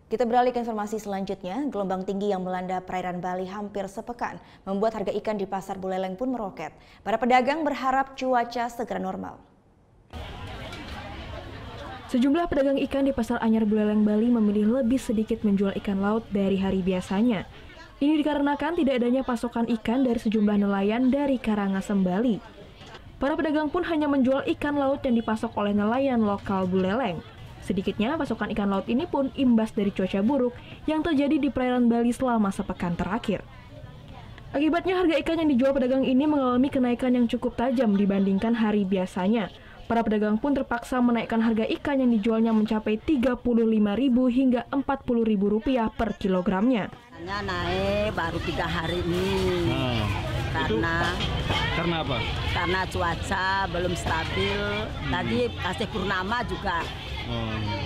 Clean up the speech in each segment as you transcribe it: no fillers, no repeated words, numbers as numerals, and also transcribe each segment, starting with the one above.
Kita beralih ke informasi selanjutnya. Gelombang tinggi yang melanda perairan Bali hampir sepekan membuat harga ikan di pasar Buleleng pun meroket. Para pedagang berharap cuaca segera normal. Sejumlah pedagang ikan di Pasar Anyar Buleleng, Bali memilih lebih sedikit menjual ikan laut dari hari biasanya. Ini dikarenakan tidak adanya pasokan ikan dari sejumlah nelayan dari Karangasem, Bali. Para pedagang pun hanya menjual ikan laut yang dipasok oleh nelayan lokal Buleleng. Sedikitnya, pasokan ikan laut ini pun imbas dari cuaca buruk yang terjadi di perairan Bali selama sepekan terakhir. Akibatnya, harga ikan yang dijual pedagang ini mengalami kenaikan yang cukup tajam dibandingkan hari biasanya. Para pedagang pun terpaksa menaikkan harga ikan yang dijualnya mencapai Rp35.000 hingga Rp40.000 per kilogramnya. Naik baru 3 hari ini. Karena apa? Karena cuaca belum stabil. Tadi kasih purnama juga.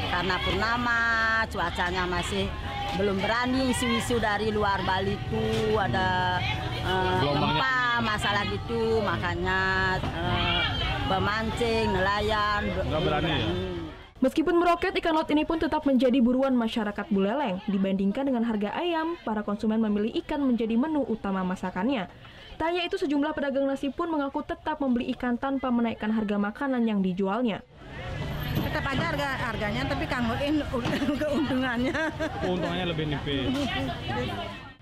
Karena purnama, cuacanya masih belum berani. Isu-isu dari luar Bali itu ada gempa, masalah gitu, makanya pemancing, nelayan nggak berani ya? Meskipun meroket, ikan laut ini pun tetap menjadi buruan masyarakat Buleleng. Dibandingkan dengan harga ayam, para konsumen memilih ikan menjadi menu utama masakannya. Tak hanya itu, sejumlah pedagang nasi pun mengaku tetap membeli ikan tanpa menaikkan harga makanan yang dijualnya. Tetap aja harganya, tapi kanguin keuntungannya. Keuntungannya lebih nipis.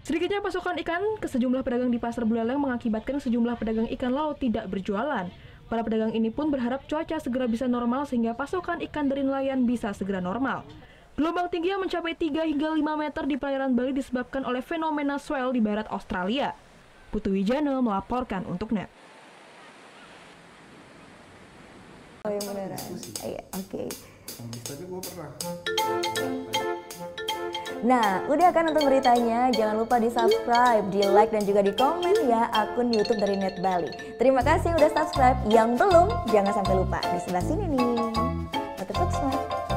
Sedikitnya pasokan ikan ke sejumlah pedagang di Pasar Buleleng mengakibatkan sejumlah pedagang ikan laut tidak berjualan. Para pedagang ini pun berharap cuaca segera bisa normal sehingga pasokan ikan dari nelayan bisa segera normal. Gelombang tinggi yang mencapai 3 hingga 5 meter di perairan Bali disebabkan oleh fenomena swell di barat Australia. Putu Wijana melaporkan untuk NET. Oh yang beneran? Iya, oke. Tapi gue pernah. Nah, udah kan untuk beritanya? Jangan lupa di-subscribe, di-like, dan juga di-komen ya akun YouTube dari Net Bali. Terima kasih udah subscribe. Yang belum, jangan sampai lupa. Di sebelah sini nih. Subscribe.